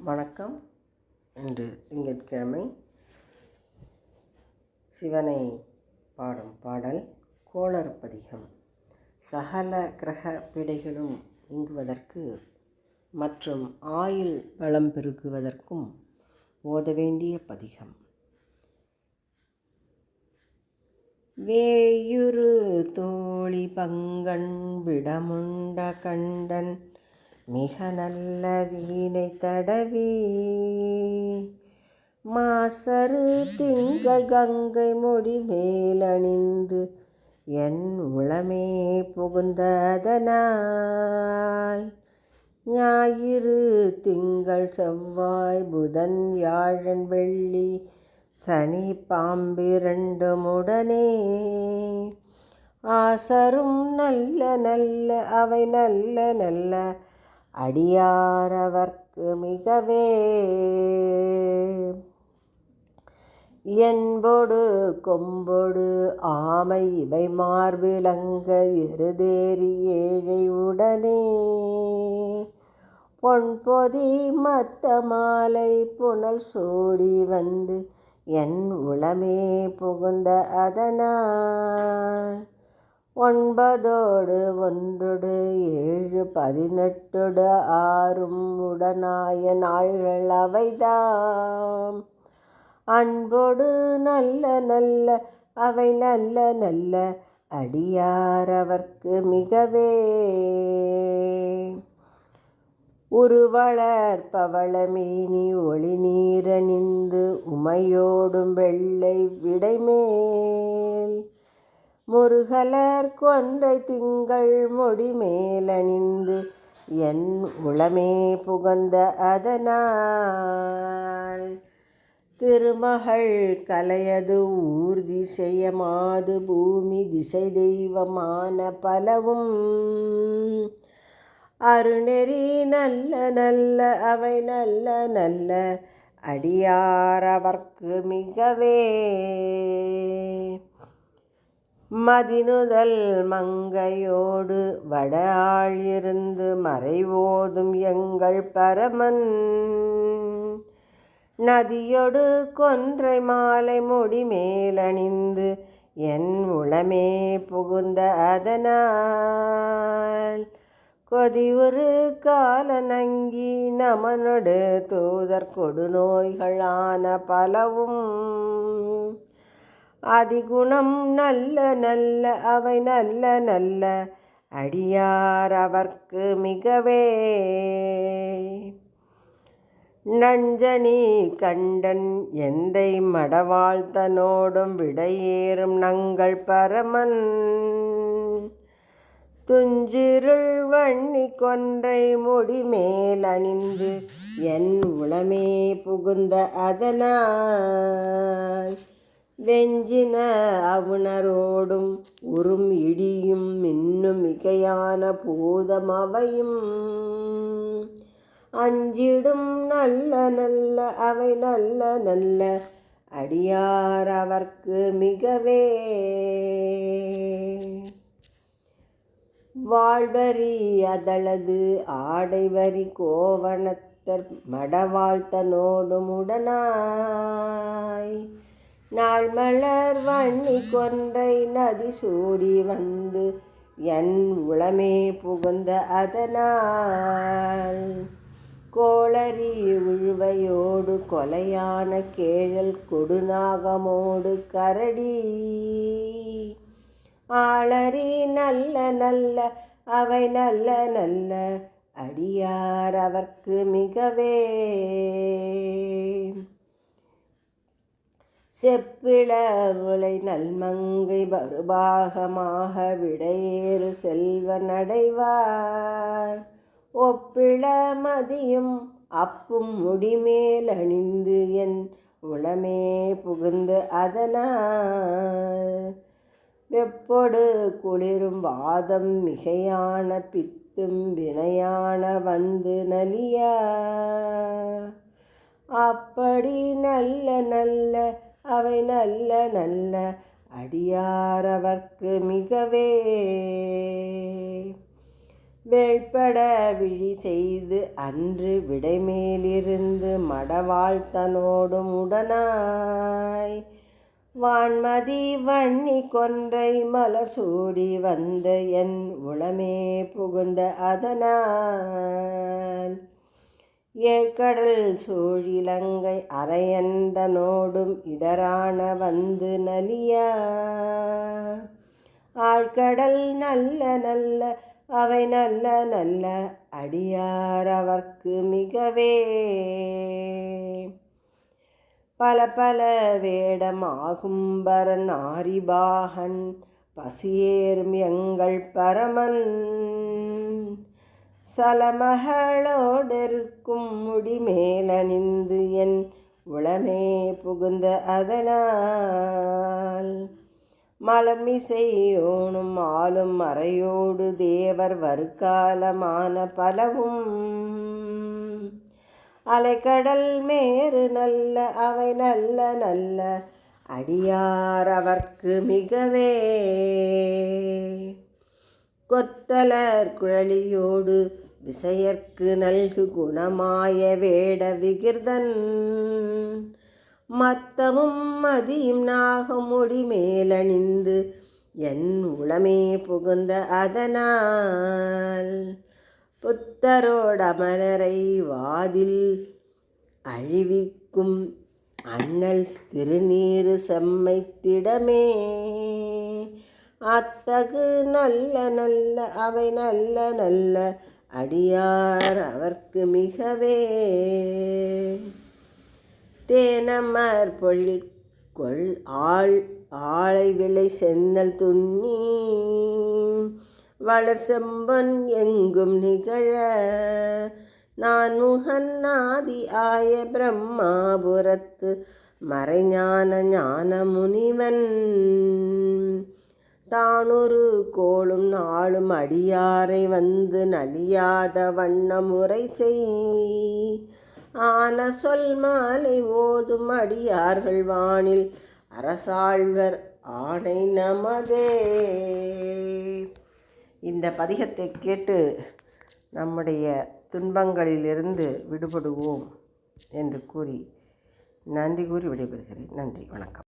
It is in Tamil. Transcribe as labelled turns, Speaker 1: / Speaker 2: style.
Speaker 1: வணக்கம். இன்று திங்கட்கிழமை. சிவனை பாடும் பாடல் கோளறு பதிகம். சகல கிரக பிடைகளும் நீங்குவதற்கு மற்றும் ஆயுள் வளம் பெருகுவதற்கும் ஓத வேண்டிய பதிகம். வேயுறு தோழி பங்கன் விடமுண்ட கண்டன் மிக நல்ல வீணை தடவி மாசரு திங்கள் கங்கை முடி மேலணிந்து என் உளமே புகுந்ததனால் ஞாயிறு திங்கள் செவ்வாய் புதன் வியாழன் வெள்ளி சனி பாம்பிரண்டுமுடனே ஆசரும் நல்ல நல்ல அவை நல்ல நல்ல அடியாரவர்க்கு மிகவே என்பொடு கொம்பொடு ஆமை இவை மார்பிலங்க எருதேறி ஏழை உடனே பொன்பொதி மத்த மாலை புனல் சோடி வந்து என் உளமே புகுந்த அதனால் 9 1 7 18 6 உடனாய நாள்கள் அவைதாம் அன்பொடு நல்ல நல்ல அவை நல்ல நல்ல அடியாரவர்க்கு மிகவே உருவளர் பவளமேனி ஒளி நீரணிந்து உமையோடும் வெள்ளை விடைமேல் முருகலர் கொன்றை திங்கள் முடி மேலணிந்து என் உளமே புகந்த அதனால் திருமகள் கலையது ஊர்தி செய்யமாது பூமி திசை தெய்வமான பலவும் அருணெறி நல்ல நல்ல அவை நல்ல நல்ல அடியாரவர்க்கு மிகவே மதினுதல் மங்கையோடு வட ஆழிருந்து மறைவோதும் எங்கள் பரமன் நதியொடு கொன்றை மாலை முடி மேலணிந்து என் உளமே புகுந்த அதனால் கொதிவுறு காலநங்கி நமனொடு தூதர் கொடுநோய்களான பலவும் அதிகுணம் நல்ல நல்ல அவை நல்ல நல்ல அடியாரவர்க்கு மிகவே நஞ்சனி கண்டன் எந்தை மடவாழ்த்தனோடும் விடையேறும் நங்கள் பரமன் துஞ்சிருள் வன்னி கொன்றை முடி மேல் அணிந்து என் உளமே புகுந்த அதனால் வெஞ்சின அவுணரோடும் உறும் இடியும் இன்னும் மிகையான பூதம் அவையும் அஞ்சிடும் நல்ல நல்ல அவை நல்ல நல்ல அடியாரவர்க்கு மிகவே வாழ்வரி அதளது ஆடைவரி கோவணத்தர் மடவாழ்த்தனோடும் உடனாய் நாள் மலர் வன்னி கொன்றை நதி சூடி வந்து என் உளமே புகுந்த அதனால் கோளரி உழுவையோடு கொலையான கேழல் கொடுநாகமோடு கரடி ஆளரி நல்ல நல்ல அவை நல்ல நல்ல அடியாரவர்க்கு மிகவே செப்பிள முளை நல்மங்கை பருபாகமாக விடையேறு செல்வ நடைவார் ஒப்பிள மதியும் அப்பும் முடிமேல் அணிந்து என் உளமே புகுந்து அதனால் வெப்பொடு குளிரும் வாதம் மிகையான பித்தும் வினையான வந்து நலியா அப்படி நல்ல நல்ல அவை நல்ல நல்ல அடியாரவர்க்கு மிகவே வேள்பட விழி செய்து அன்று விடைமேலிருந்து மடவாழ்த்தனோடும் உடனாய் வான்மதி வன்னி கொன்றை மலர் சூடி வந்த என் உளமே புகுந்த அதனால் ஏழ்கடல் சூழிலங்கை அரையந்தனோடும் இடரான வந்து நலியா ஆழ்கடல் நல்ல நல்ல அவை நல்ல நல்ல அடியார் அவர்க்கு மிகவே பல பல வேடமாகும் பரன் ஆரிபாகன் பசியேறும் எங்கள் பரமன் சலமகளோடிருக்கும் முடிமேலணிந்து என் உளமே புகுந்த அதனால் மலர்மிசையோனும் ஆளும் மறையோடு தேவர் வருக்காலமான பலவும் அலைக்கடல் மேறு நல்ல அவை நல்ல நல்ல அடியார் அவர்க்கு மிகவே கொத்தலர் குழலியோடு விசையர்க்கு நல்கு குணமாய வேட விகிர்தன் மத்தமும் மதியும் நாகமுடி மேலணிந்து என் உளமே புகுந்த அதனால் புத்தரோடமரரை வாதில் அழிவிக்கும் அண்ணல் திருநீறு செம்மைத்திடமே அத்தகு நல்ல நல்ல அவை நல்ல நல்ல அடியார் அவர்க்கு மிகவே தேனமர் பொழில் கொள் ஆளை விளை சென்னல் துண்ணி வளர் செம்பன் எங்கும் நிகழ நான் முகன்னாதி ஆய பிரம்மாபுரத்து மறைஞான ஞான முனிவன் தானொரு கோளும் நாளும் அடியாரை வந்து நலியாத வண்ணமுறை செய் ஆன சொல் மாலை ஓதும் அடியார்கள் வானில் அரசாழ்வர் ஆணை நமதே. இந்த பதிகத்தை கேட்டு நம்முடைய துன்பங்களிலிருந்து விடுபடுவோம் என்று கூறி நன்றி கூறி விடைபெறுகிறேன். நன்றி, வணக்கம்.